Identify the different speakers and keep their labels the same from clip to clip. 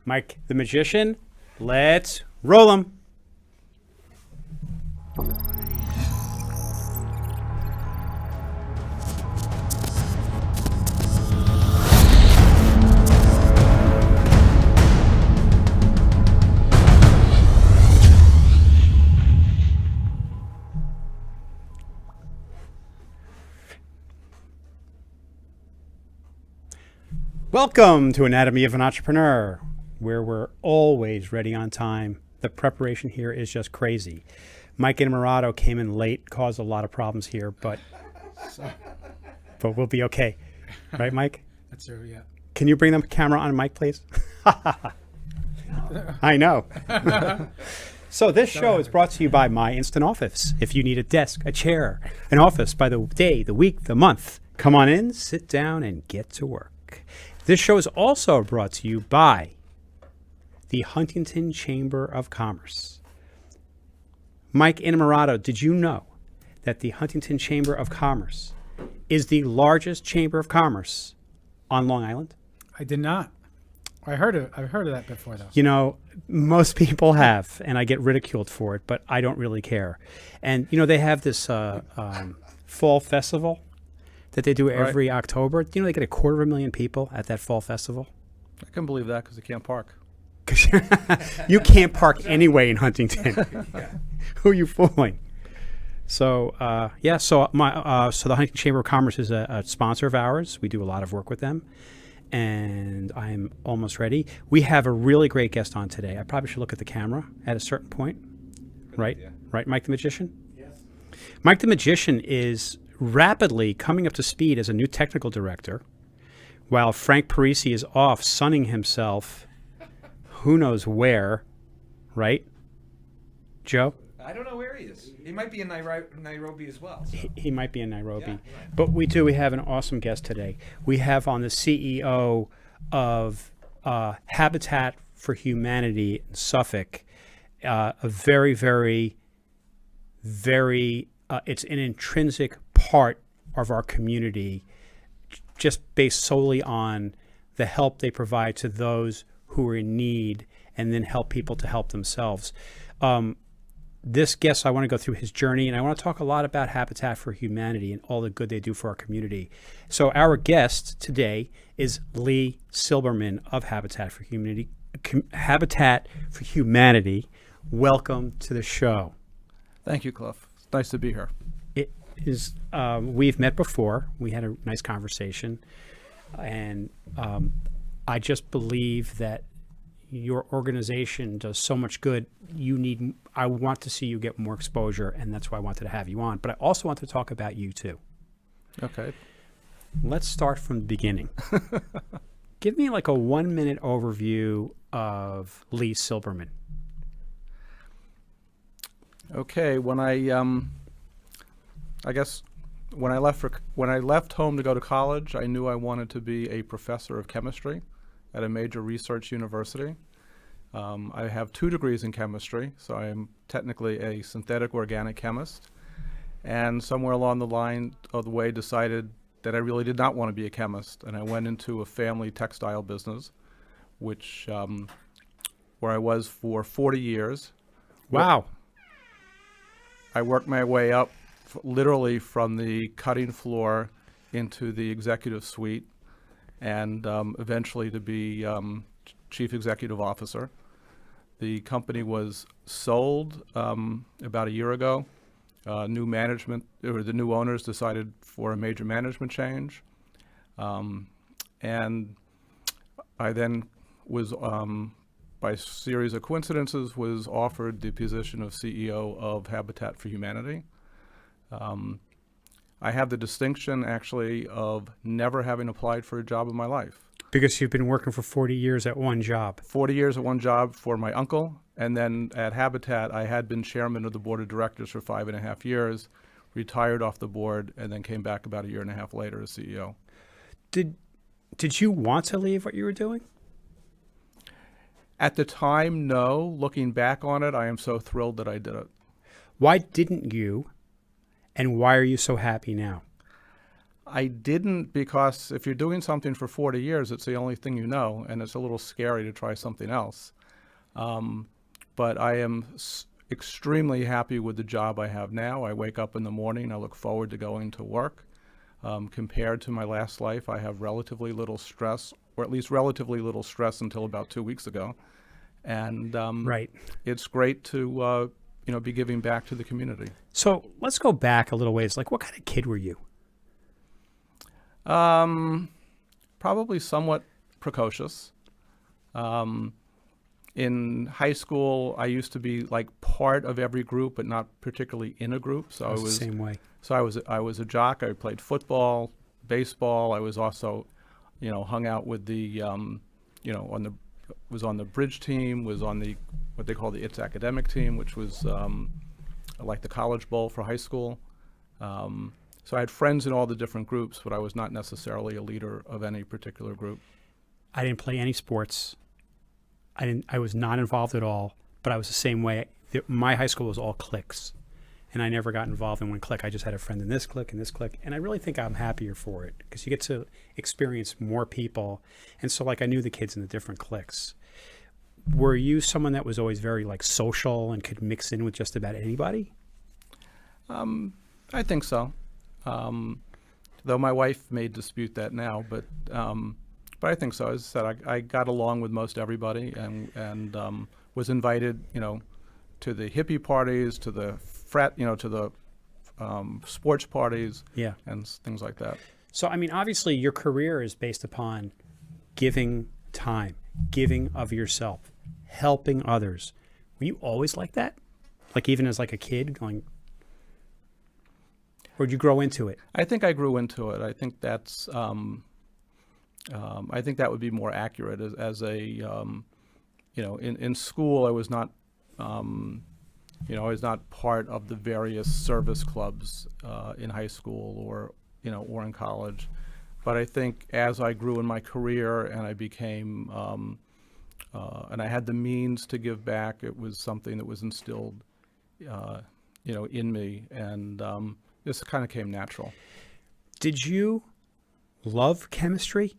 Speaker 1: Mike the Magician. Let's roll him. Welcome to Anatomy of an Entrepreneur, where we're always ready on time. The preparation here is just crazy. Mike Innamorato came in late, caused a lot of problems here, but we'll be okay. Right, Mike?
Speaker 2: That's true, yeah.
Speaker 1: Can you bring the camera on, Mike, please? I know. So this show is brought to you by My Instant Office. If you need a desk, a chair, an office by the day, the week, the month, come on in, sit down, and get to work. This show is also brought to you by the Huntington Chamber of Commerce. Mike Innamorato, did you know that the Huntington Chamber of Commerce is the largest chamber of commerce on Long Island?
Speaker 2: I did not. I've heard of that before, though.
Speaker 1: You know, most people have, and I get ridiculed for it, but I don't really care. And, you know, they have this fall festival that they do every October. You know, they get 250,000 people at that fall festival.
Speaker 3: I can believe that because they can't park.
Speaker 1: You can't park anyway in Huntington. Who are you fooling? So, so the Huntington Chamber of Commerce is a sponsor of ours. We do a lot of work with them, and I'm almost ready. We have a really great guest on today. I probably should look at the camera at a certain point. Right? Right, Mike the Magician?
Speaker 2: Yes.
Speaker 1: Mike the Magician is rapidly coming up to speed as a new technical director, while Frank Parisi is off sunning himself who knows where, right, Joe?
Speaker 4: I don't know where he is. He might be in Nairobi as well. So.
Speaker 1: He might be in Nairobi.
Speaker 4: Yeah, right.
Speaker 1: But we have an awesome guest today. We have on the CEO of Habitat for Humanity in Suffolk, a very, very, very, it's an intrinsic part of our community, just based solely on the help they provide to those who are in need and then help people to help themselves. This guest, I want to go through his journey, and I want to talk a lot about Habitat for Humanity and all the good they do for our community. So our guest today is Lee Silberman of Habitat for Humanity. Welcome to the show.
Speaker 3: Thank you, Cliff. It's nice to be here.
Speaker 1: It is. We've met before. We had a nice conversation, and I just believe that your organization does so much good. I want to see you get more exposure, and that's why I wanted to have you on. But I also want to talk about you too.
Speaker 3: Okay.
Speaker 1: Let's start from the beginning. Give me like a 1-minute overview of Lee Silberman.
Speaker 3: Okay. When I left home to go to college, I knew I wanted to be a professor of chemistry at a major research university. I have 2 degrees in chemistry, so I am technically a synthetic organic chemist. And somewhere along the line of the way decided that I really did not want to be a chemist, and I went into a family textile business, which where I was for 40 years.
Speaker 1: Wow.
Speaker 3: I worked my way up literally from the cutting floor into the executive suite, and eventually to be chief executive officer. The company was sold about a year ago. The new owners decided for a major management change. And I then was, by a series of coincidences, was offered the position of CEO of Habitat for Humanity. I have the distinction, actually, of never having applied for a job in my life.
Speaker 1: Because you've been working for 40 years at one job.
Speaker 3: 40 years at one job for my uncle, and then at Habitat, I had been chairman of the board of directors for 5.5 years, retired off the board, and then came back about 1.5 years later as CEO.
Speaker 1: Did you want to leave what you were doing?
Speaker 3: At the time, no. Looking back on it, I am so thrilled that I did it.
Speaker 1: Why didn't you, and why are you so happy now?
Speaker 3: I didn't, because if you're doing something for 40 years, it's the only thing you know, and it's a little scary to try something else. But I am extremely happy with the job I have now. I wake up in the morning, I look forward to going to work. Compared to my last life, I have relatively little stress, or at least relatively little stress until about 2 weeks ago. And
Speaker 1: Right.
Speaker 3: it's great to be giving back to the community.
Speaker 1: So let's go back a little ways. Like, what kind of kid were you?
Speaker 3: Probably somewhat precocious. In high school, I used to be like part of every group, but not particularly in a group. So
Speaker 1: I was the same way.
Speaker 3: So I was a jock. I played football, baseball. I was also, hung out with the, was on the bridge team, was on the what they call the It's Academic team, which was like the college bowl for high school. So I had friends in all the different groups, but I was not necessarily a leader of any particular group.
Speaker 1: I didn't play any sports. I was not involved at all, but I was the same way. My high school was all cliques, and I never got involved in one clique. I just had a friend in this clique and this clique, and I really think I'm happier for it because you get to experience more people. And so, like, I knew the kids in the different cliques. Were you someone that was always very, like, social and could mix in with just about anybody?
Speaker 3: I think so. Though my wife may dispute that now, but I think so. As I said, I got along with most everybody, and was invited, to the hippie parties, to the frat, to the sports parties,
Speaker 1: Yeah.
Speaker 3: and things like that.
Speaker 1: So, I mean, obviously, your career is based upon giving time, giving of yourself, helping others. Were you always like that? Like, even as like a kid, going, or did you grow into it?
Speaker 3: I think I grew into it. I think that's. I think that would be more accurate as a. In school, I was not. I was not part of the various service clubs in high school or in college. But I think as I grew in my career and I became, and I had the means to give back, it was something that was instilled, in me, and this kind of came natural.
Speaker 1: Did you love chemistry?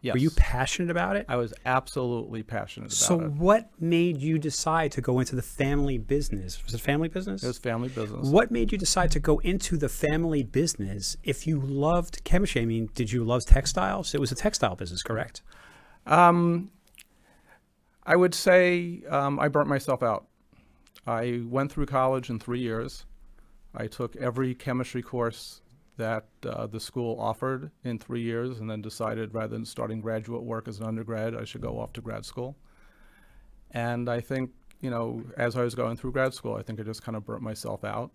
Speaker 3: Yes.
Speaker 1: Were you passionate about it?
Speaker 3: I was absolutely passionate about
Speaker 1: So
Speaker 3: it.
Speaker 1: what made you decide to go into the family business? Was it family business?
Speaker 3: It was family business.
Speaker 1: What made you decide to go into the family business if you loved chemistry? I mean, did you love textiles? It was a textile business, correct?
Speaker 3: I would say I burnt myself out. I went through college in 3 years. I took every chemistry course that the school offered in 3 years, and then decided rather than starting graduate work as an undergrad, I should go off to grad school. And I think, as I was going through grad school, I think I just kind of burnt myself out.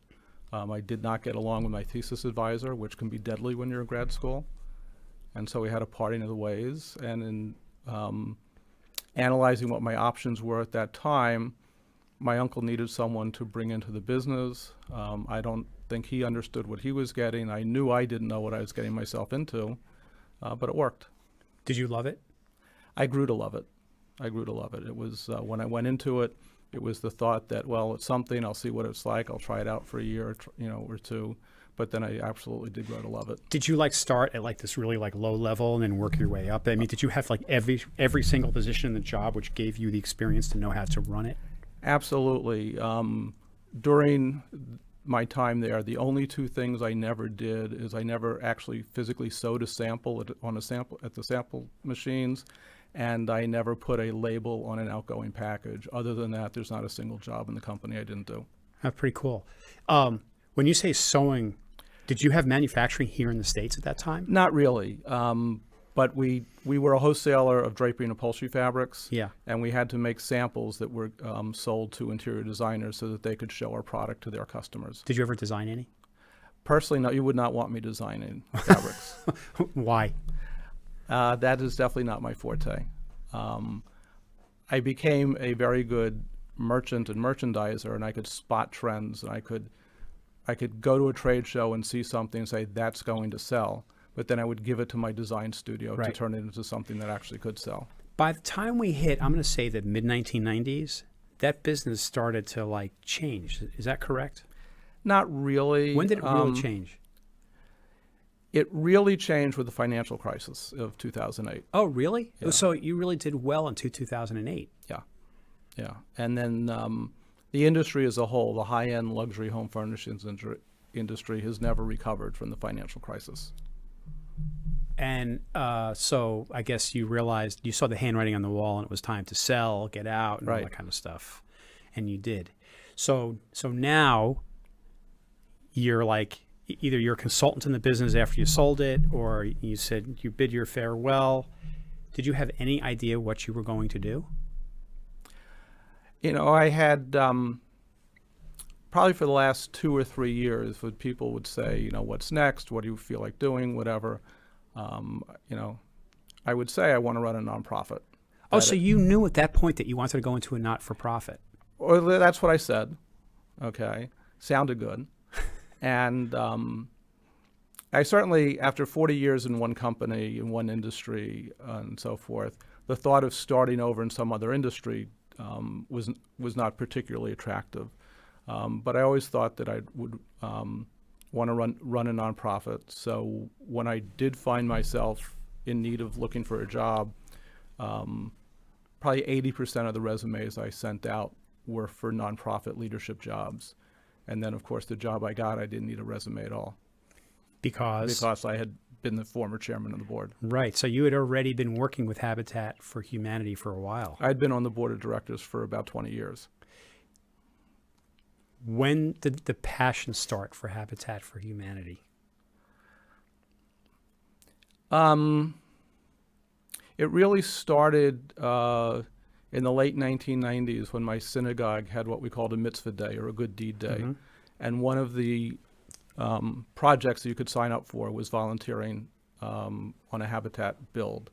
Speaker 3: I did not get along with my thesis advisor, which can be deadly when you're in grad school. And so we had a parting of the ways. And in analyzing what my options were at that time, my uncle needed someone to bring into the business. I don't think he understood what he was getting. I knew I didn't know what I was getting myself into, but it worked.
Speaker 1: Did you love it?
Speaker 3: I grew to love it. It was, when I went into it, it was the thought that, well, it's something, I'll see what it's like. I'll try it out for a year, or two. But then I absolutely did grow to love it.
Speaker 1: Did you start at this really low level and then work your way up? I mean, did you have every single position in the job which gave you the experience to know how to run it?
Speaker 3: Absolutely. During my time there, the only two things I never did is I never actually physically sewed a sample at the sample machines, and I never put a label on an outgoing package. Other than that, there's not a single job in the company I didn't do.
Speaker 1: That's pretty cool. When you say sewing, did you have manufacturing here in the States at that time?
Speaker 3: Not really. But we were a wholesaler of drapery and upholstery fabrics.
Speaker 1: Yeah.
Speaker 3: And we had to make samples that were sold to interior designers so that they could show our product to their customers.
Speaker 1: Did you ever design any?
Speaker 3: Personally, no, you would not want me designing fabrics.
Speaker 1: Why?
Speaker 3: That is definitely not my forte. I became a very good merchant and merchandiser, and I could spot trends, and I could go to a trade show and see something and say, that's going to sell. But then I would give it to my design studio to
Speaker 1: Right.
Speaker 3: turn it into something that actually could sell.
Speaker 1: By the time we hit, I'm going to say the mid-1990s, that business started to change. Is that correct?
Speaker 3: Not really.
Speaker 1: When did it really change?
Speaker 3: It really changed with the financial crisis of 2008.
Speaker 1: Oh, really?
Speaker 3: Yeah.
Speaker 1: So you really did well until 2008.
Speaker 3: Yeah. And then the industry as a whole, the high-end luxury home furnishings industry has never recovered from the financial crisis.
Speaker 1: And so I guess you realized, you saw the handwriting on the wall and it was time to sell, get out, and all
Speaker 3: Right.
Speaker 1: that kind of stuff. And you did. So now you're like, either you're a consultant in the business after you sold it, or you said you bid your farewell. Did you have any idea what you were going to do?
Speaker 3: You know, I had probably for the last 2 or 3 years, what people would say, you know, what's next? What do you feel like doing? Whatever. You know, I would say I want to run a nonprofit.
Speaker 1: Oh, so you knew at that point that you wanted to go into a not-for-profit.
Speaker 3: Or that's what I said. Okay, sounded good. And I certainly, after 40 years in one company, in one industry, and so forth, the thought of starting over in some other industry was not particularly attractive. But I always thought that I would want to run a nonprofit. So when I did find myself in need of looking for a job, probably 80% of the resumes I sent out were for nonprofit leadership jobs. And then, of course, the job I got, I didn't need a resume at all
Speaker 1: Because
Speaker 3: I had been the former chairman of the board.
Speaker 1: right, so you had already been working with Habitat for Humanity for a while.
Speaker 3: I had been on the board of directors for about 20 years.
Speaker 1: When did the passion start for Habitat for Humanity?
Speaker 3: It really started in the late 1990s when my synagogue had what we called a mitzvah day, or a good deed day.
Speaker 1: Mm-hmm.
Speaker 3: And one of the projects that you could sign up for was volunteering on a Habitat build.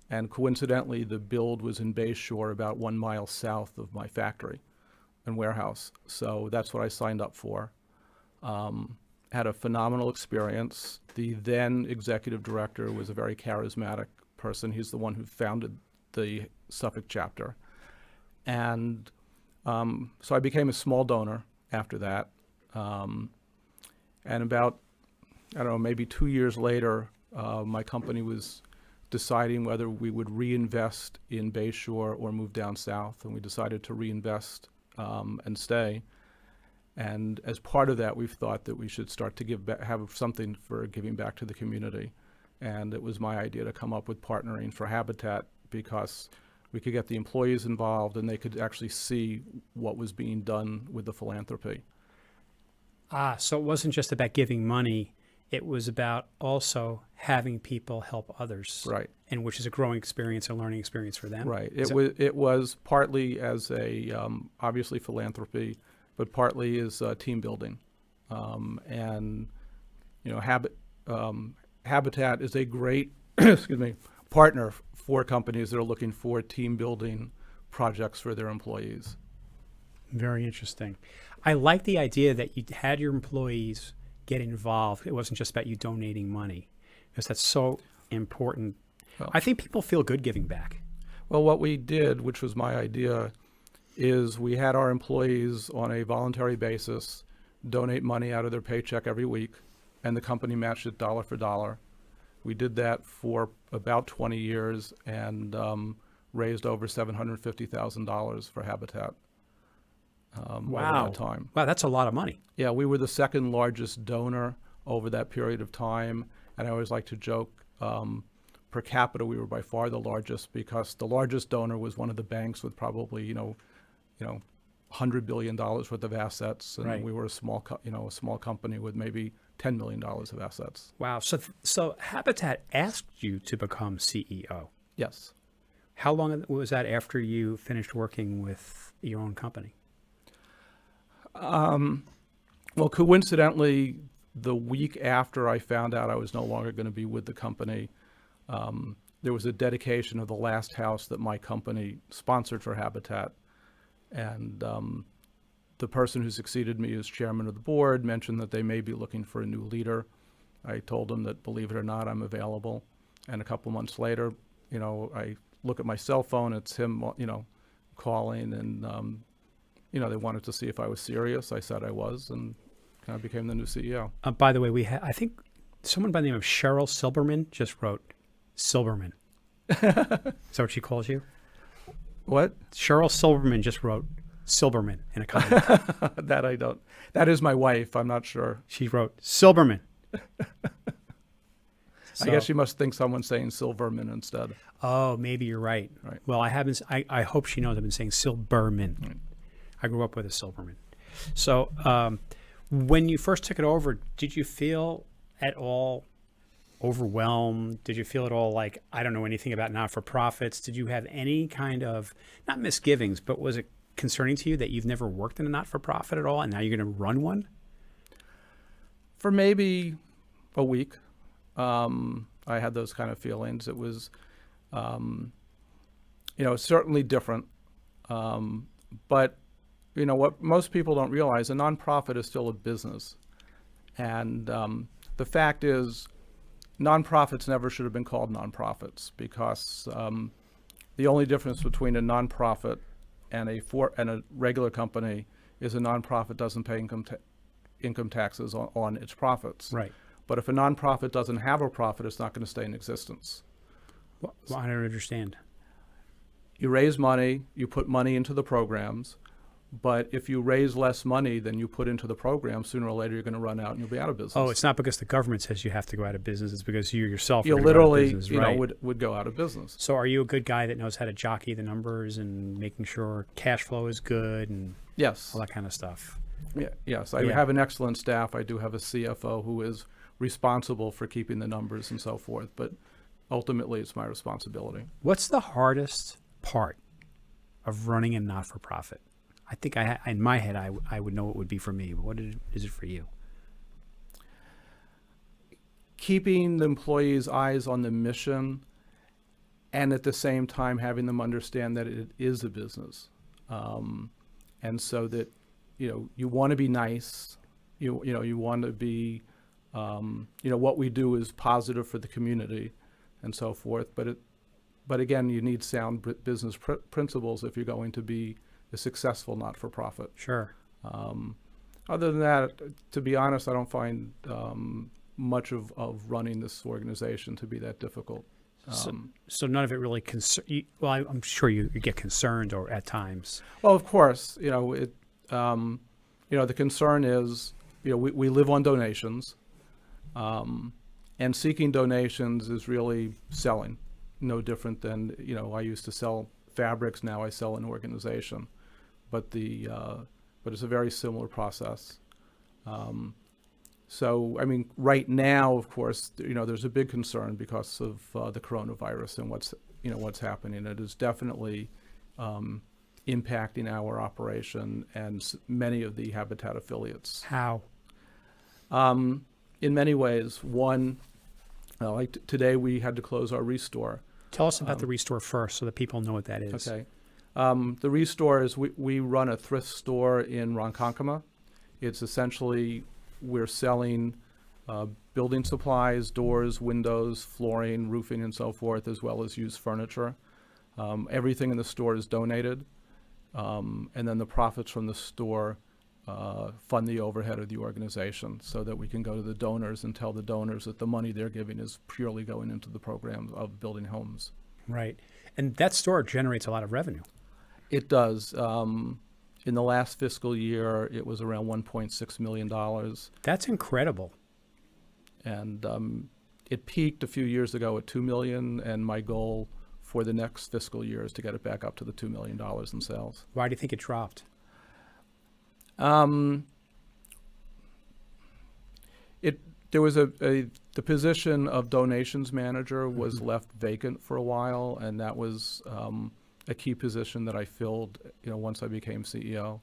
Speaker 3: And coincidentally, the build was in Bay Shore, about 1 mile south of my factory and warehouse. So that's what I signed up for. Had a phenomenal experience. The then executive director was a very charismatic person. He's the one who founded the Suffolk chapter. And so I became a small donor after that. And about, I don't know, maybe 2 years later, my company was deciding whether we would reinvest in Bay Shore or move down south. And we decided to reinvest and stay. And as part of that, we've thought that we should start to have something for giving back to the community. And it was my idea to come up with partnering for Habitat, because we could get the employees involved and they could actually see what was being done with the philanthropy.
Speaker 1: So it wasn't just about giving money, it was about also having people help others.
Speaker 3: Right.
Speaker 1: And which is a growing experience, a learning experience for them.
Speaker 3: Right. It was partly as a, obviously philanthropy, but partly as team building. And, you know, Habitat is a great, excuse me, partner for companies that are looking for team building projects for their employees.
Speaker 1: Very interesting. I like the idea that you had your employees get involved. It wasn't just about you donating money, because that's so important.
Speaker 3: Well,
Speaker 1: I think people feel good giving back.
Speaker 3: Well, what we did, which was my idea, is we had our employees on a voluntary basis donate money out of their paycheck every week, and the company matched it dollar for dollar. We did that for about 20 years and raised over $750,000 for Habitat over that time.
Speaker 1: Wow, that's a lot of money.
Speaker 3: Yeah, we were the second largest donor over that period of time, and I always like to joke, per capita we were by far the largest, because the largest donor was one of the banks with probably $100 billion worth of assets, and
Speaker 1: Right.
Speaker 3: we were a small company with maybe $10 million of assets.
Speaker 1: Wow. So Habitat asked you to become CEO.
Speaker 3: Yes.
Speaker 1: How long was that after you finished working with your own company?
Speaker 3: Well, coincidentally, the week after I found out I was no longer going to be with the company, there was a dedication of the last house that my company sponsored for Habitat. And the person who succeeded me as chairman of the board mentioned that they may be looking for a new leader. I told them that, believe it or not, I'm available. And a couple months later, I look at my cell phone, it's him, calling, and, they wanted to see if I was serious. I said I was, and kind of became the new CEO.
Speaker 1: By the way, I think someone by the name of Cheryl Silberman just wrote Silberman. Is that what she calls you?
Speaker 3: What?
Speaker 1: Cheryl Silberman just wrote Silberman in a comment.
Speaker 3: That I don't. That is my wife. I'm not sure.
Speaker 1: She wrote Silberman.
Speaker 3: I guess she must think someone's saying Silverman instead.
Speaker 1: Oh, maybe you're right.
Speaker 3: Right.
Speaker 1: Well, I haven't. I hope she knows I've been saying Silberman.
Speaker 3: Right.
Speaker 1: I grew up with a Silberman. So when you first took it over, did you feel at all overwhelmed? Did you feel at all like, I don't know anything about not-for-profits? Did you have any kind of, not misgivings, but was it concerning to you that you've never worked in a not-for-profit at all and now you're going to run one?
Speaker 3: For maybe a week, I had those kind of feelings. It was, certainly different. But, what most people don't realize, a nonprofit is still a business. And the fact is, nonprofits never should have been called nonprofits because the only difference between a nonprofit and a regular company is a nonprofit doesn't pay income taxes on its profits.
Speaker 1: Right.
Speaker 3: But if a nonprofit doesn't have a profit, it's not going to stay in existence.
Speaker 1: Well, I don't understand.
Speaker 3: You raise money, you put money into the programs, but if you raise less money than you put into the program, sooner or later you're going to run out and you'll be out of business.
Speaker 1: Oh, it's not because the government says you have to go out of business. It's because you yourself are
Speaker 3: You
Speaker 1: gonna go out of
Speaker 3: literally,
Speaker 1: business, right?
Speaker 3: would go out of business.
Speaker 1: So are you a good guy that knows how to jockey the numbers and making sure cash flow is good and
Speaker 3: Yes.
Speaker 1: all that kind of stuff?
Speaker 3: Yes. I
Speaker 1: Yeah.
Speaker 3: have an excellent staff. I do have a CFO who is responsible for keeping the numbers and so forth, but ultimately it's my responsibility.
Speaker 1: What's the hardest part of running a not-for-profit? I think in my head, I would know what would be for me, but what is it for you?
Speaker 3: Keeping the employees' eyes on the mission and at the same time having them understand that it is a business. And so that, you want to be nice, you want to be, what we do is positive for the community and so forth. But again, you need sound business principles if you're going to be a successful not-for-profit.
Speaker 1: Sure.
Speaker 3: Other than that, to be honest, I don't find much of running this organization to be that difficult.
Speaker 1: So none of it really well, I'm sure you get concerned or at times.
Speaker 3: Well, of course, the concern is, we live on donations, and seeking donations is really selling. No different than, I used to sell fabrics, now I sell an organization. But it's a very similar process. So, right now, of course, there's a big concern because of the coronavirus and what's happening. It is definitely impacting our operation and many of the Habitat affiliates.
Speaker 1: How?
Speaker 3: In many ways. One, like today we had to close our Restore.
Speaker 1: Tell us about the Restore first so that people know what that is.
Speaker 3: Okay. The Restore is we run a thrift store in Ronkonkoma. It's essentially we're selling building supplies, doors, windows, flooring, roofing, and so forth, as well as used furniture. Everything in the store is donated, and then the profits from the store fund the overhead of the organization so that we can go to the donors and tell the donors that the money they're giving is purely going into the program of building homes.
Speaker 1: Right. And that store generates a lot of revenue.
Speaker 3: It does. In the last fiscal year, it was around $1.6 million.
Speaker 1: That's incredible.
Speaker 3: And it peaked a few years ago at $2 million, and my goal for the next fiscal year is to get it back up to the $2 million in sales.
Speaker 1: Why do you think it dropped?
Speaker 3: There was the position of donations manager was left vacant for a while, and that was a key position that I filled, once I became CEO.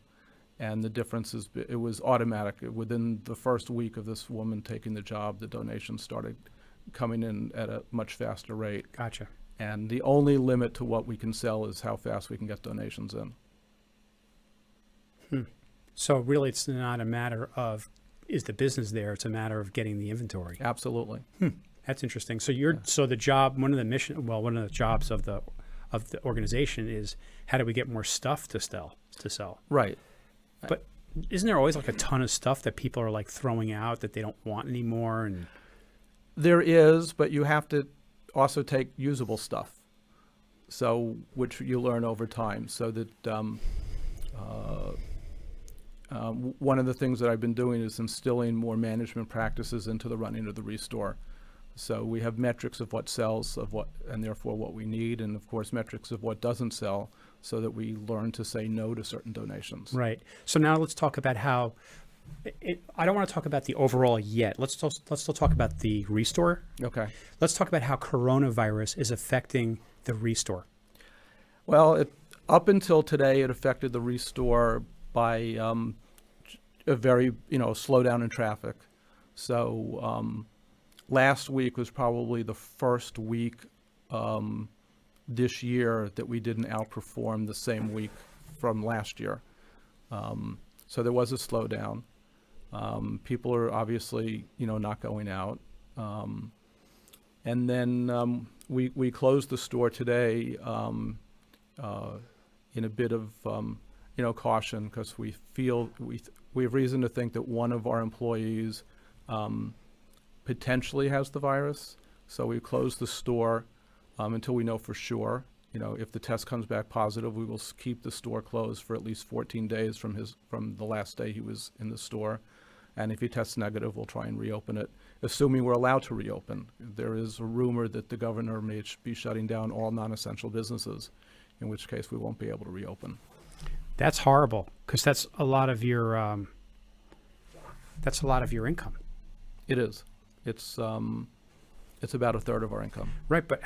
Speaker 3: And the difference is it was automatic. Within the first week of this woman taking the job, the donations started coming in at a much faster rate.
Speaker 1: Gotcha.
Speaker 3: And the only limit to what we can sell is how fast we can get donations in.
Speaker 1: So really it's not a matter of is the business there, it's a matter of getting the inventory.
Speaker 3: Absolutely.
Speaker 1: That's interesting. So so the job, one of the jobs of the organization is how do we get more stuff to sell?
Speaker 3: Right.
Speaker 1: But isn't there always like a ton of stuff that people are like throwing out that they don't want anymore? And
Speaker 3: There is, but you have to also take usable stuff. So, which you learn over time. So that one of the things that I've been doing is instilling more management practices into the running of the restore. So we have metrics of what sells, of what, and therefore what we need, and of course metrics of what doesn't sell, so that we learn to say no to certain donations.
Speaker 1: Right. So now let's talk about how. I don't want to talk about the overall yet. Let's still talk about the restore.
Speaker 3: Okay.
Speaker 1: Let's talk about how coronavirus is affecting the restore.
Speaker 3: Well, up until today, it affected the restore by a very, slowdown in traffic. So last week was probably the first week this year that we didn't outperform the same week from last year. So there was a slowdown. People are obviously, not going out. And then we closed the store today in a bit of, caution, because we feel we have reason to think that one of our employees potentially has the virus. So we closed the store until we know for sure. If the test comes back positive, we will keep the store closed for at least 14 days from the last day he was in the store. And if he tests negative, we'll try and reopen it, assuming we're allowed to reopen. There is a rumor that the governor may be shutting down all non-essential businesses, in which case we won't be able to reopen.
Speaker 1: That's horrible, because that's a lot of your income.
Speaker 3: It is. It's about a third of our income.
Speaker 1: Right, but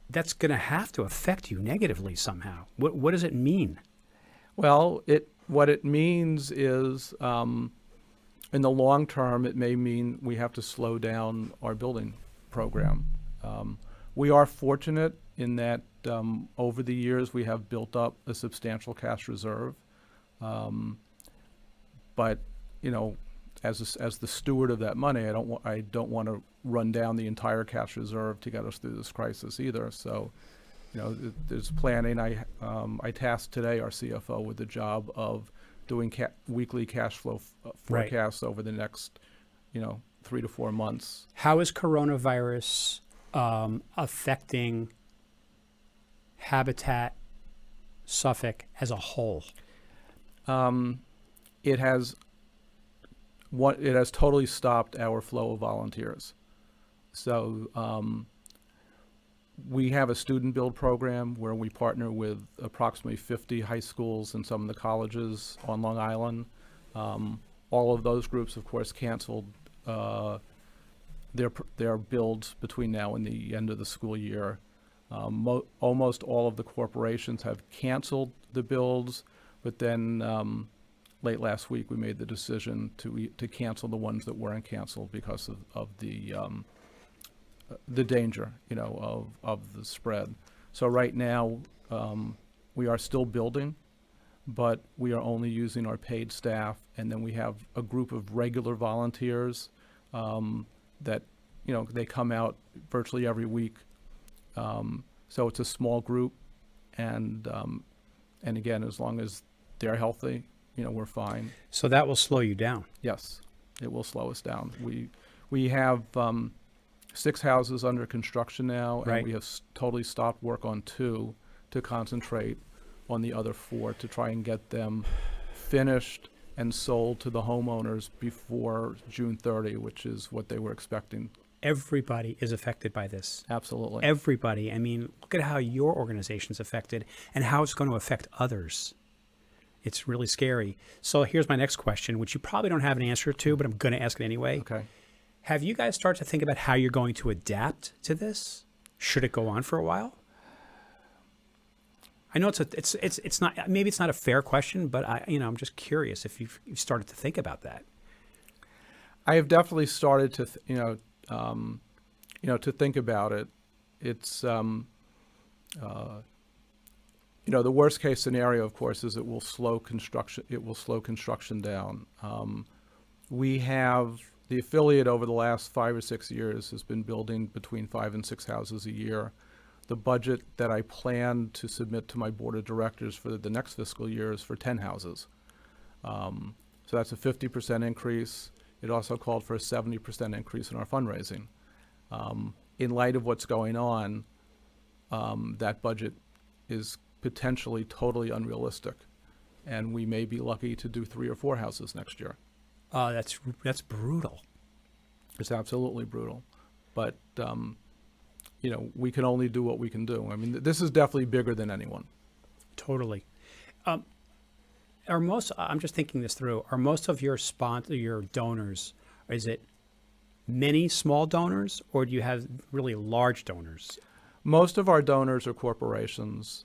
Speaker 1: that's going to have to affect you negatively somehow. What does it mean?
Speaker 3: Well, what it means is, in the long term, it may mean we have to slow down our building program. We are fortunate in that over the years we have built up a substantial cash reserve. But as the steward of that money, I don't want to run down the entire cash reserve to get us through this crisis either. So, there's planning. I tasked today our CFO with the job of doing weekly cash flow forecasts over the next, 3 to 4 months.
Speaker 1: How is coronavirus affecting Habitat Suffolk as a whole?
Speaker 3: It has totally stopped our flow of volunteers. So we have a student build program where we partner with approximately 50 high schools and some of the colleges on Long Island. All of those groups, of course, canceled their builds between now and the end of the school year. Almost all of the corporations have canceled the builds, but then late last week we made the decision to cancel the ones that weren't canceled because of the danger, of the spread. So right now we are still building, but we are only using our paid staff, and then we have a group of regular volunteers that they come out virtually every week. So it's a small group, and again, as long as they're healthy, we're fine.
Speaker 1: So that will slow you down.
Speaker 3: Yes, it will slow us down. We have 6 houses under construction now,
Speaker 1: Right.
Speaker 3: and we have totally stopped work on 2 to concentrate on the other 4 to try and get them finished and sold to the homeowners before June 30, which is what they were expecting.
Speaker 1: Everybody is affected by this.
Speaker 3: Absolutely.
Speaker 1: Everybody. I mean, look at how your organization's affected and how it's going to affect others. It's really scary. So here's my next question, which you probably don't have an answer to, but I'm going to ask it anyway.
Speaker 3: Okay.
Speaker 1: Have you guys started to think about how you're going to adapt to this? Should it go on for a while? I know it's not, maybe it's not a fair question, but I'm just curious if you've started to think about that.
Speaker 3: I have definitely started to, to think about it. It's, the worst case scenario, of course, is it will slow construction. It will slow construction down. We have the affiliate over the last 5 or 6 years has been building between 5 and 6 houses a year. The budget that I plan to submit to my board of directors for the next fiscal year is for 10 houses. So that's a 50% increase. It also called for a 70% increase in our fundraising. In light of what's going on, that budget is potentially totally unrealistic, and we may be lucky to do 3 or 4 houses next year.
Speaker 1: That's brutal.
Speaker 3: It's absolutely brutal, but we can only do what we can do. I mean, this is definitely bigger than anyone.
Speaker 1: Totally. I'm just thinking this through. Are most of your donors, is it many small donors, or do you have really large donors?
Speaker 3: Most of our donors are corporations.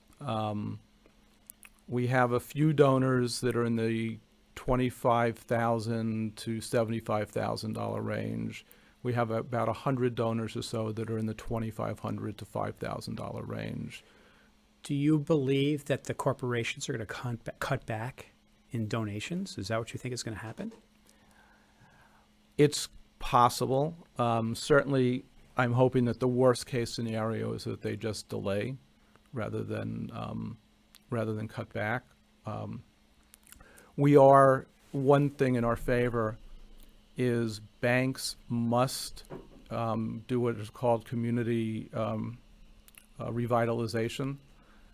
Speaker 3: We have a few donors that are in the $25,000 to $75,000 range. We have about 100 donors or so that are in the $2,500 to $5,000 range.
Speaker 1: Do you believe that the corporations are going to cut back in donations? Is that what you think is going to happen?
Speaker 3: It's possible. Certainly, I'm hoping that the worst case scenario is that they just delay rather than cut back. One thing in our favor is banks must do what is called community revitalization.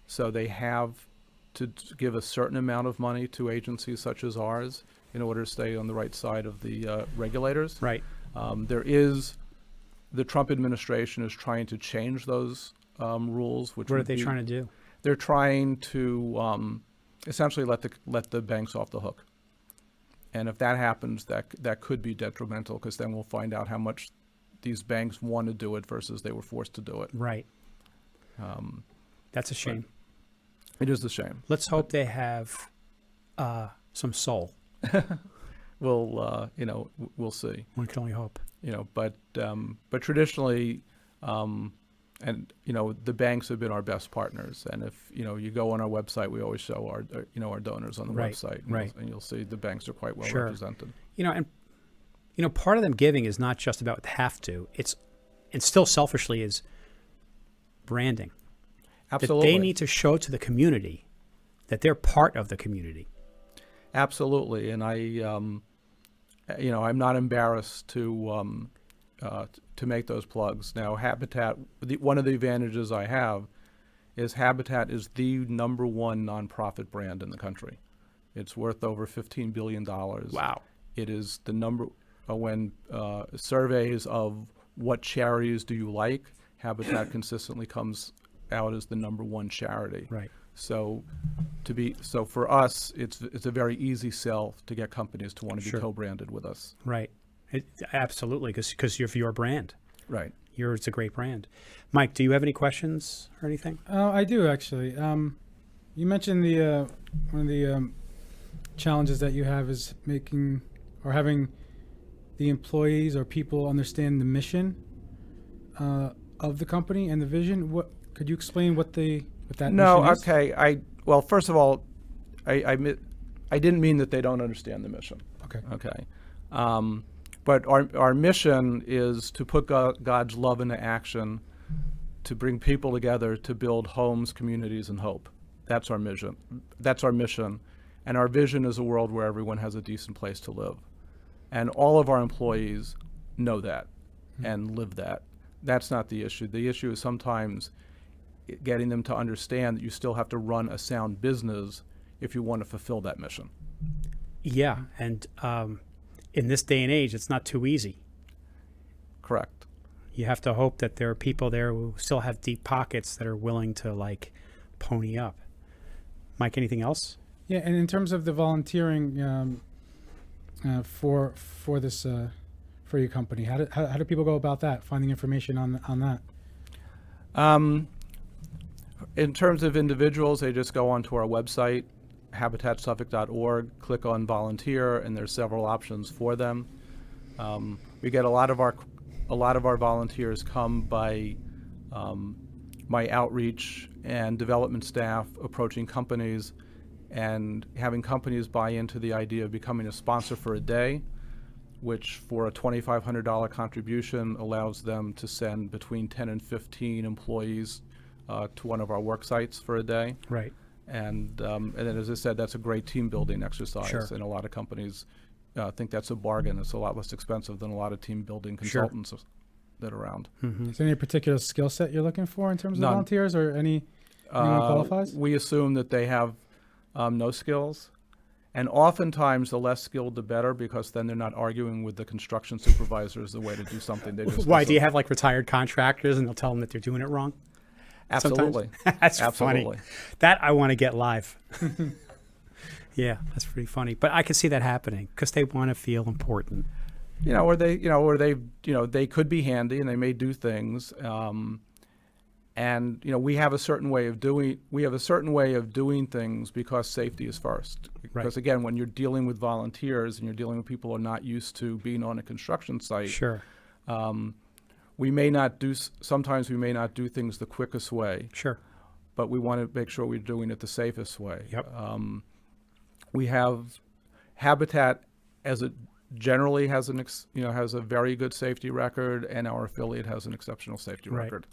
Speaker 3: So they have to give a certain amount of money to agencies such as ours in order to stay on the right side of the regulators.
Speaker 1: Right.
Speaker 3: The Trump administration is trying to change those rules.
Speaker 1: What are they trying to do?
Speaker 3: They're trying to essentially let the banks off the hook. And if that happens, that could be detrimental, because then we'll find out how much these banks want to do it versus they were forced to do it.
Speaker 1: Right. That's a shame.
Speaker 3: It is a shame.
Speaker 1: Let's hope they have some soul.
Speaker 3: We'll see.
Speaker 1: One can only hope.
Speaker 3: But traditionally, the banks have been our best partners. And if you go on our website, we always show our donors on the website. And you'll see the banks are quite well represented.
Speaker 1: Part of them giving is not just about have to. It's still selfishly is branding.
Speaker 3: Absolutely.
Speaker 1: That they need to show to the community that they're part of the community.
Speaker 3: Absolutely. And I'm not embarrassed to make those plugs. Now, Habitat, one of the advantages I have is Habitat is the #1 nonprofit brand in the country. It's worth over $15 billion.
Speaker 1: Wow.
Speaker 3: It is the number, when surveys of what charities do you like, Habitat consistently comes out as the #1 charity.
Speaker 1: Right.
Speaker 3: So for us, it's a very easy sell to get companies to want to be co-branded with us.
Speaker 1: Right. Absolutely, because you're your brand.
Speaker 3: Right.
Speaker 1: It's a great brand. Mike, do you have any questions or anything?
Speaker 2: I do, actually. You mentioned one of the challenges that you have is having the employees or people understand the mission of the company and the vision. Could you explain what that mission is?
Speaker 3: Okay. Well, first of all, I didn't mean that they don't understand the mission. Okay. But our mission is to put God's love into action, to bring people together to build homes, communities, and hope. That's our mission. And our vision is a world where everyone has a decent place to live. And all of our employees know that and live that. That's not the issue. The issue is sometimes getting them to understand that you still have to run a sound business if you want to fulfill that mission.
Speaker 1: Yeah, and in this day and age, it's not too easy.
Speaker 3: Correct.
Speaker 1: You have to hope that there are people there who still have deep pockets that are willing to pony up. Mike, anything else?
Speaker 2: Yeah, and in terms of the volunteering for this for your company, how do people go about that? Finding information on that.
Speaker 3: In terms of individuals, they just go onto our website, habitatsuffolk.org, click on volunteer, and there's several options for them. We get a lot of our volunteers come by my outreach and development staff approaching companies and having companies buy into the idea of becoming a sponsor for a day, which for a $2,500 contribution allows them to send between 10 and 15 employees to one of our work sites for a day.
Speaker 1: Right.
Speaker 3: And then, as I said, that's a great team building exercise.
Speaker 1: Sure.
Speaker 3: And a lot of companies think that's a bargain. It's a lot less expensive than a lot of team building consultants. around.
Speaker 2: Is there any particular skill set you're looking for in terms of
Speaker 3: None.
Speaker 2: volunteers, or anyone qualifies?
Speaker 3: We assume that they have no skills. And oftentimes, the less skilled, the better, because then they're not arguing with the construction supervisor as the way to do something. They just
Speaker 1: Why do you have like retired contractors and they'll tell them that they're doing it wrong?
Speaker 3: Absolutely.
Speaker 1: That's
Speaker 3: Absolutely.
Speaker 1: funny. That I want to get live. Yeah, that's pretty funny. But I can see that happening because they want to feel important.
Speaker 3: Or they could be handy and they may do things. And we have a certain way of doing things because safety is first.
Speaker 1: Right.
Speaker 3: Because again, when you're dealing with volunteers and you're dealing with people who are not used to being on a construction site,
Speaker 1: Sure.
Speaker 3: sometimes we may not do things the quickest way,
Speaker 1: Sure.
Speaker 3: but we want to make sure we're doing it the safest way.
Speaker 1: Yep.
Speaker 3: We have Habitat as it generally has has a very good safety record, and our affiliate has an exceptional safety
Speaker 1: Right.
Speaker 3: record.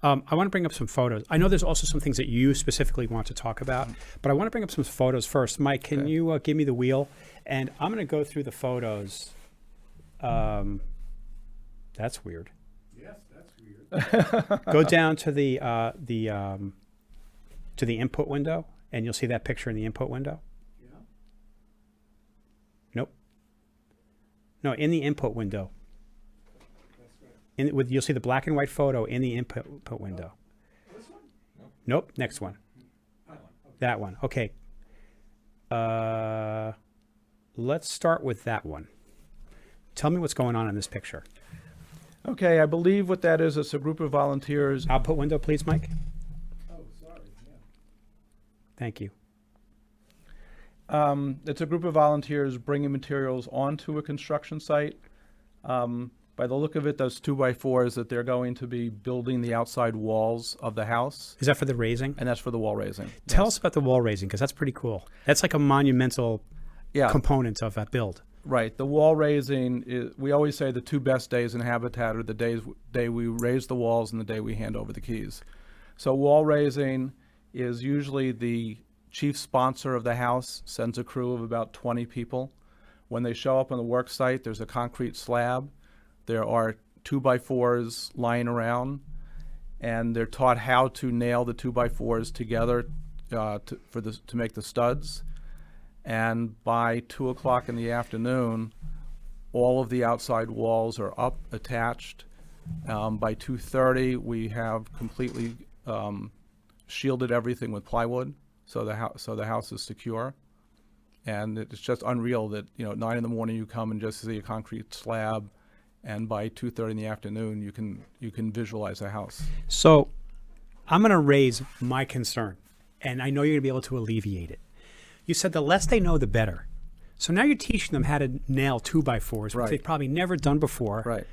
Speaker 1: I want to bring up some photos. I know there's also some things that you specifically want to talk about, but I want to bring up some photos first. Mike, can
Speaker 3: Okay.
Speaker 1: you give me the wheel? And I'm going to go through the photos. That's weird.
Speaker 2: Yes, that's weird.
Speaker 1: Go down to the input window, and you'll see that picture in the input window.
Speaker 2: Yeah.
Speaker 1: Nope. No, in the input window. You'll see the black and white photo in the input window.
Speaker 2: This one?
Speaker 1: Nope. Next one. That one. Okay. Let's start with that one. Tell me what's going on in this picture.
Speaker 3: Okay, I believe what that is, it's a group of volunteers.
Speaker 1: Output window, please, Mike.
Speaker 2: Oh, sorry. Yeah.
Speaker 1: Thank you.
Speaker 3: It's a group of volunteers bringing materials onto a construction site. By the look of it, those 2x4s that they're going to be building the outside walls of the house,
Speaker 1: Is that for the raising?
Speaker 3: and that's for the wall raising.
Speaker 1: Tell us about the wall raising, because that's pretty cool. That's like a monumental
Speaker 3: Yeah,
Speaker 1: component of that build.
Speaker 3: right. The wall raising is, we always say the two best days in Habitat are the day we raise the walls and the day we hand over the keys. So wall raising is usually the chief sponsor of the house sends a crew of about 20 people. When they show up on the work site, there's a concrete slab. There are 2x4s lying around, and they're taught how to nail the 2x4s together to make the studs. And by 2 o'clock in the afternoon, all of the outside walls are up, attached. By 2:30, we have completely shielded everything with plywood, so the house is secure. And it's just unreal that at 9 in the morning you come and just see a concrete slab, and by 2:30 in the afternoon you can visualize a house.
Speaker 1: So I'm going to raise my concern, and I know you're going to be able to alleviate it. You said the less they know, the better. So now you're teaching them how to nail 2x4s, which
Speaker 3: Right.
Speaker 1: they've probably never done before.
Speaker 3: Right.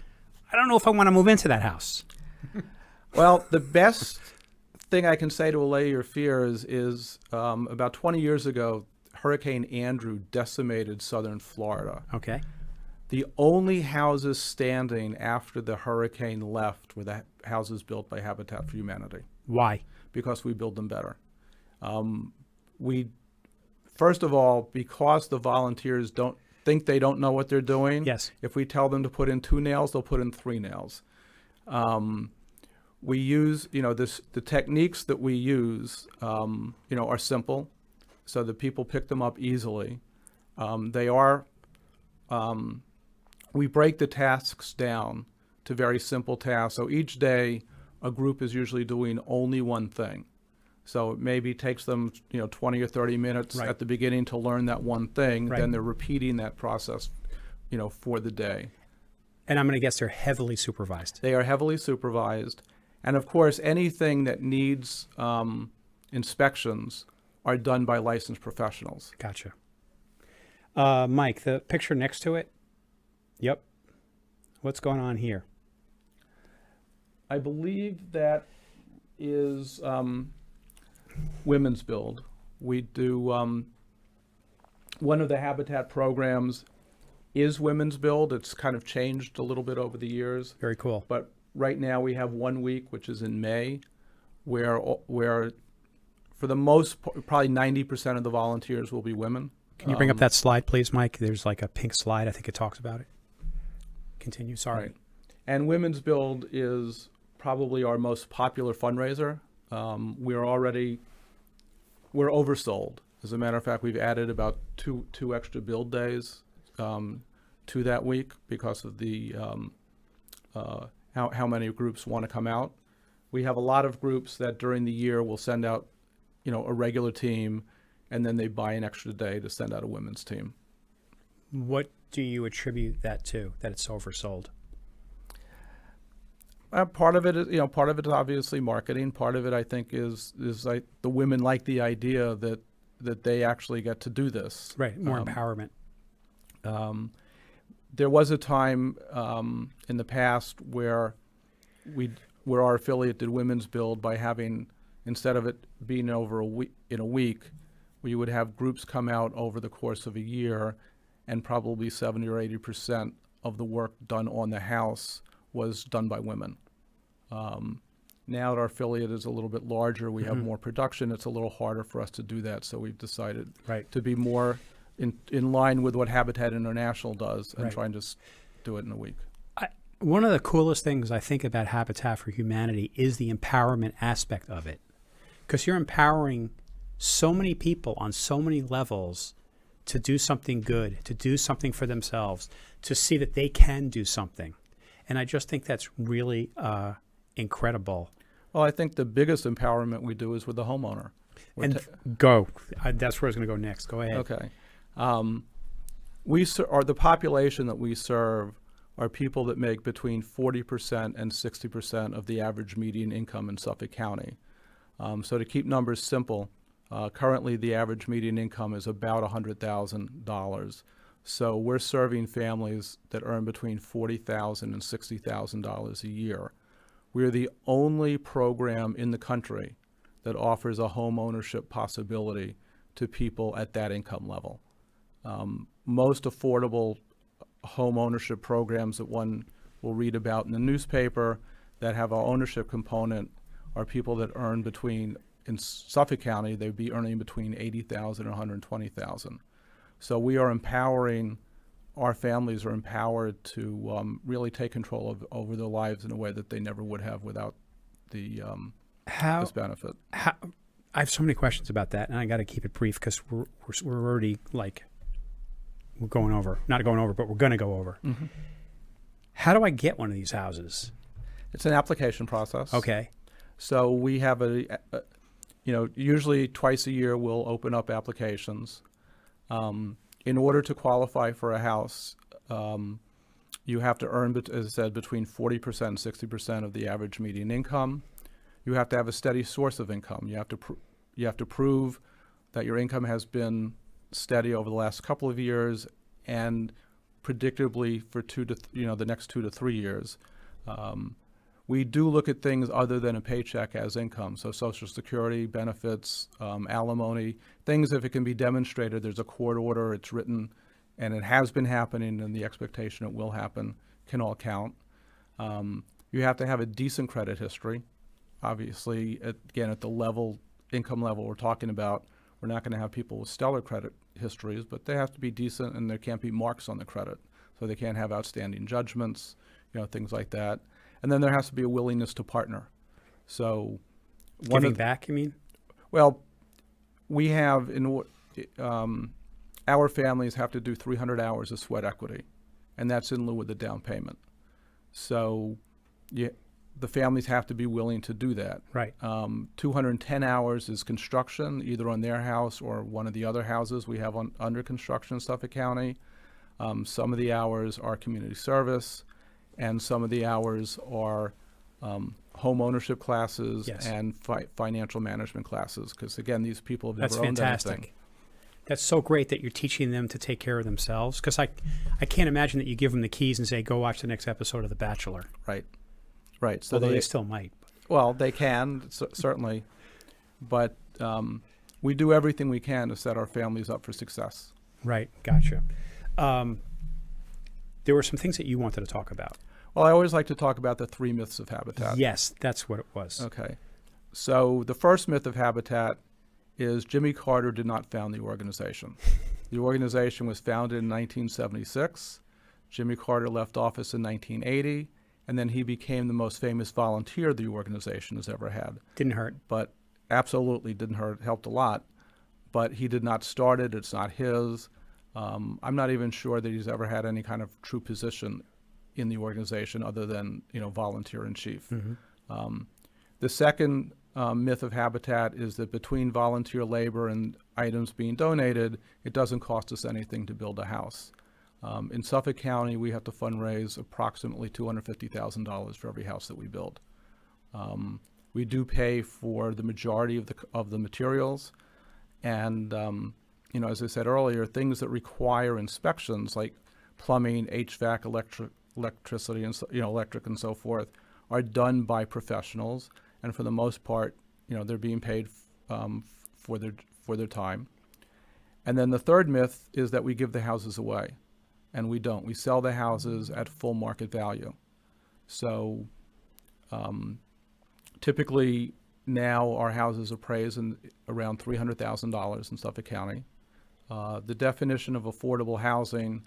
Speaker 1: I don't know if I want to move into that house.
Speaker 3: Well, the best thing I can say to allay your fears is about 20 years ago, Hurricane Andrew decimated southern Florida.
Speaker 1: Okay.
Speaker 3: The only houses standing after the hurricane left were the houses built by Habitat for Humanity,
Speaker 1: Why?
Speaker 3: because we build them better. First of all, because the volunteers don't know what they're doing.
Speaker 1: Yes.
Speaker 3: If we tell them to put in 2 nails, they'll put in 3 nails. We use, the techniques that we use, are simple, so that people pick them up easily. We break the tasks down to very simple tasks. So each day, a group is usually doing only one thing. So it maybe takes them, 20 or 30 minutes
Speaker 1: Right.
Speaker 3: at the beginning to learn that one thing.
Speaker 1: Right.
Speaker 3: Then they're repeating that process, for the day.
Speaker 1: And I'm going to guess they're heavily supervised.
Speaker 3: They are heavily supervised. And of course, anything that needs inspections are done by licensed professionals.
Speaker 1: Gotcha. Mike, the picture next to it. Yep. What's going on here?
Speaker 3: I believe that is women's build. We do one of the Habitat programs is women's build. It's kind of changed a little bit over the years,
Speaker 1: Very cool.
Speaker 3: but right now we have 1 week, which is in May, where for the most probably 90% of the volunteers will be women.
Speaker 1: Can you bring up that slide, please, Mike? There's like a pink slide. I think it talks about it. Continue. Sorry.
Speaker 3: Right. And Women's Build is probably our most popular fundraiser. We're oversold. As a matter of fact, we've added about two extra build days to that week because of the how many groups want to come out. We have a lot of groups that during the year will send out, a regular team, and then they buy an extra day to send out a women's team.
Speaker 1: What do you attribute that to, that it's oversold?
Speaker 3: Part of it is, part of it is obviously marketing. Part of it, I think, is like the women like the idea that they actually get to do this.
Speaker 1: Right, more empowerment.
Speaker 3: There was a time in the past where our affiliate did Women's Build by having, instead of it being over in a week, we would have groups come out over the course of a year, and probably 70 or 80% of the work done on the house was done by women. Now that our affiliate is a little bit larger, we have more production, it's a little harder for us to do that, so we've decided to be more in line with what Habitat International does and try and just do it in a week.
Speaker 1: One of the coolest things I think about Habitat for Humanity is the empowerment aspect of it, because you're empowering so many people on so many levels to do something good, to do something for themselves, to see that they can do something. And I just think that's really incredible.
Speaker 3: Well, I think the biggest empowerment we do is with the homeowner.
Speaker 1: Go. That's where I was going to go next. Go ahead.
Speaker 3: Okay. The population that we serve are people that make between 40% and 60% of the average median income in Suffolk County. So to keep numbers simple, currently the average median income is about $100,000. So we're serving families that earn between $40,000 and $60,000 a year. We're the only program in the country that offers a home ownership possibility to people at that income level. Most affordable home ownership programs that one will read about in the newspaper that have an ownership component are people that earn in Suffolk County, they'd be earning between $80,000 and $120,000. So we are empowering, our families are empowered to really take control over their lives in a way that they never would have without this benefit.
Speaker 1: I have so many questions about that, and I got to keep it brief because we're already we're going over. Not going over, but we're going to go over. Mm-hmm. How do I get one of these houses?
Speaker 3: It's an application process.
Speaker 1: Okay.
Speaker 3: So we have usually twice a year we'll open up applications. In order to qualify for a house, you have to earn, as I said, between 40% and 60% of the average median income. You have to have a steady source of income. You have to prove that your income has been steady over the last couple of years and predictably for the next 2 to 3 years. We do look at things other than a paycheck as income, so Social Security, benefits, alimony, things if it can be demonstrated, there's a court order, it's written, and it has been happening, and the expectation it will happen can all count. You have to have a decent credit history. Obviously, at the income level we're talking about, we're not going to have people with stellar credit histories, but they have to be decent, and there can't be marks on the credit, so they can't have outstanding judgments, things like that. And then there has to be a willingness to partner. So,
Speaker 1: giving back, you mean?
Speaker 3: Well, we have our families have to do 300 hours of sweat equity, and that's in lieu of the down payment. So, the families have to be willing to do that.
Speaker 1: Right.
Speaker 3: 210 hours is construction, either on their house or one of the other houses we have under construction in Suffolk County. Some of the hours are community service, and some of the hours are home ownership classes and financial management classes. Because again, these people have never owned anything.
Speaker 1: That's so great that you're teaching them to take care of themselves. Because I can't imagine that you give them the keys and say, "Go watch the next episode of The Bachelor."
Speaker 3: Right. So
Speaker 1: although they still might.
Speaker 3: Well, they can certainly, but we do everything we can to set our families up for success.
Speaker 1: Right. Gotcha. There were some things that you wanted to talk about.
Speaker 3: Well, I always like to talk about the 3 myths of Habitat.
Speaker 1: Yes, that's what it was.
Speaker 3: Okay. So the first myth of Habitat is Jimmy Carter did not found the organization. The organization was founded in 1976. Jimmy Carter left office in 1980, and then he became the most famous volunteer the organization has ever had.
Speaker 1: Didn't hurt.
Speaker 3: But absolutely didn't hurt, helped a lot. But he did not start it, it's not his. I'm not even sure that he's ever had any kind of true position in the organization other than, volunteer in chief. The second myth of Habitat is that between volunteer labor and items being donated, it doesn't cost us anything to build a house. In Suffolk County, we have to fundraise approximately $250,000 for every house that we build. We do pay for the majority of the materials, and as I said earlier, things that require inspections like plumbing, HVAC, electricity, and electric and so forth, are done by professionals, and for the most part, they're being paid for their time. And then the third myth is that we give the houses away, and we don't. We sell the houses at full market value. So typically now our houses appraise around $300,000 in Suffolk County. The definition of affordable housing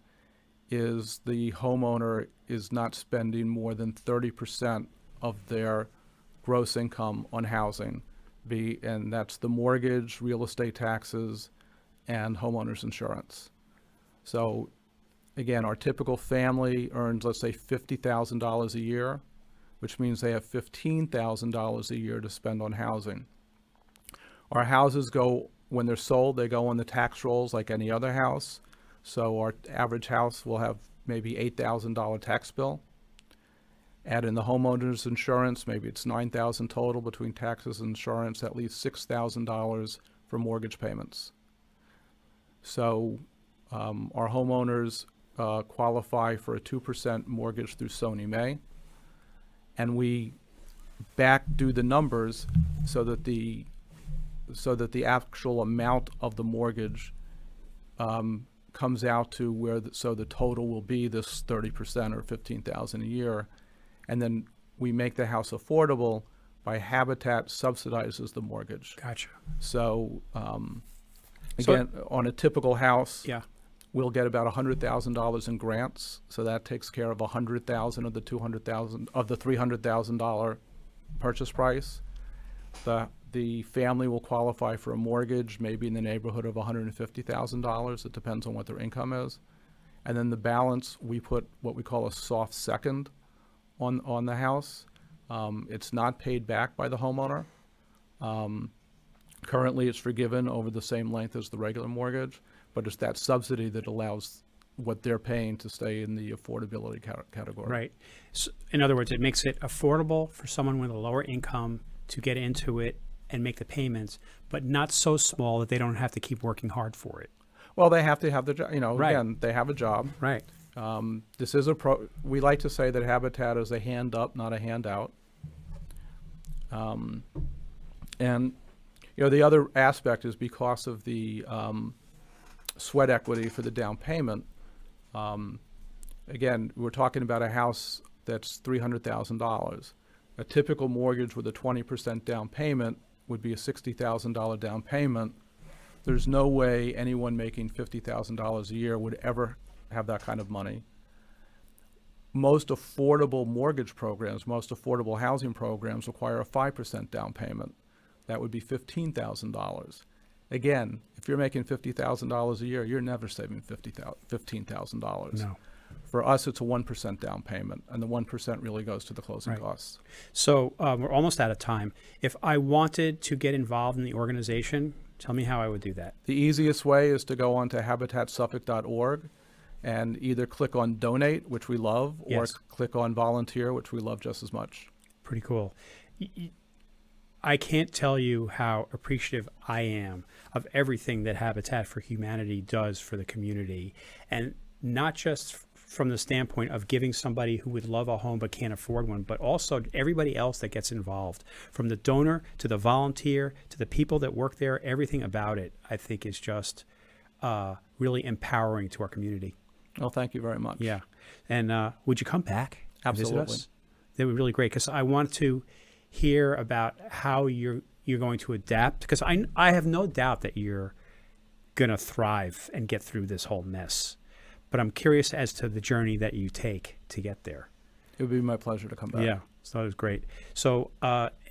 Speaker 3: is the homeowner is not spending more than 30% of their gross income on housing, and that's the mortgage, real estate taxes, and homeowners insurance. So again, our typical family earns, let's say, $50,000 a year, which means they have $15,000 a year to spend on housing. Our houses when they're sold, they go on the tax rolls like any other house. So our average house will have maybe $8,000 tax bill. Add in the homeowner's insurance, maybe it's $9,000 total between taxes and insurance, at least $6,000 for mortgage payments. So our homeowners qualify for a 2% mortgage through Sony May, and we do the numbers so that the actual amount of the mortgage comes out to so the total will be this 30% or $15,000 a year, and then we make the house affordable by Habitat subsidizes the mortgage.
Speaker 1: Gotcha.
Speaker 3: So again, on a typical house,
Speaker 1: Yeah.
Speaker 3: we'll get about $100,000 in grants, so that takes care of $100,000 of the $200,000 of the $300,000 purchase price. The family will qualify for a mortgage, maybe in the neighborhood of $150,000. It depends on what their income is, and then the balance we put what we call a soft second on the house. It's not paid back by the homeowner. Currently, it's forgiven over the same length as the regular mortgage, but it's that subsidy that allows what they're paying to stay in the affordability category.
Speaker 1: Right. So, in other words, it makes it affordable for someone with a lower income to get into it and make the payments, but not so small that they don't have to keep working hard for it.
Speaker 3: Well, they have to have the job.
Speaker 1: Right.
Speaker 3: Again, they have a job.
Speaker 1: Right.
Speaker 3: This is we like to say that Habitat is a hand up, not a handout. And the other aspect is because of the sweat equity for the down payment. Again, we're talking about a house that's $300,000. A typical mortgage with a 20% down payment would be a $60,000 down payment. There's no way anyone making $50,000 a year would ever have that kind of money. Most affordable mortgage programs, most affordable housing programs require a 5% down payment. That would be $15,000. Again, if you're making $50,000 a year, you're never saving $15,000.
Speaker 1: No.
Speaker 3: For us, it's a 1% down payment, and the 1% really goes to the closing
Speaker 1: Right.
Speaker 3: costs.
Speaker 1: So we're almost out of time. If I wanted to get involved in the organization, tell me how I would do that.
Speaker 3: The easiest way is to go on to habitatsuffolk.org and either click on donate, which we love, or
Speaker 1: Yes.
Speaker 3: click on volunteer, which we love just as much.
Speaker 1: Pretty cool. I can't tell you how appreciative I am of everything that Habitat for Humanity does for the community, and not just from the standpoint of giving somebody who would love a home but can't afford one, but also everybody else that gets involved, from the donor to the volunteer to the people that work there. Everything about it, I think, is just really empowering to our community.
Speaker 3: Well, thank you very much.
Speaker 1: Yeah. And would you come back and visit
Speaker 3: Absolutely.
Speaker 1: us? That would be really great, because I want to hear about how you're going to adapt, because I have no doubt that you're going to thrive and get through this whole mess. But I'm curious as to the journey that you take to get there.
Speaker 3: It would be my pleasure to come back.
Speaker 1: Yeah, so that was great. So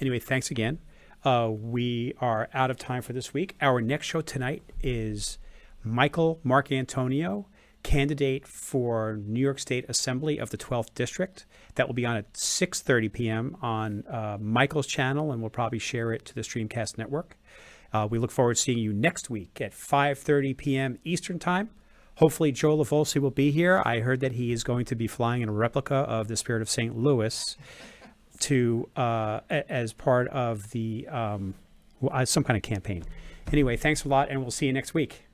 Speaker 1: anyway, thanks again. We are out of time for this week. Our next show tonight is Michael Marcantonio, candidate for New York State Assembly of the 12th District. That will be on at 6:30 p.m. on Michael's channel, and we'll probably share it to the Streamcast network. We look forward to seeing you next week at 5:30 p.m. Eastern Time. Hopefully, Joe Lavolsi will be here. I heard that he is going to be flying in a replica of the Spirit of St. Louis to as part of the some kind of campaign. Anyway, thanks a lot, and we'll see you next week.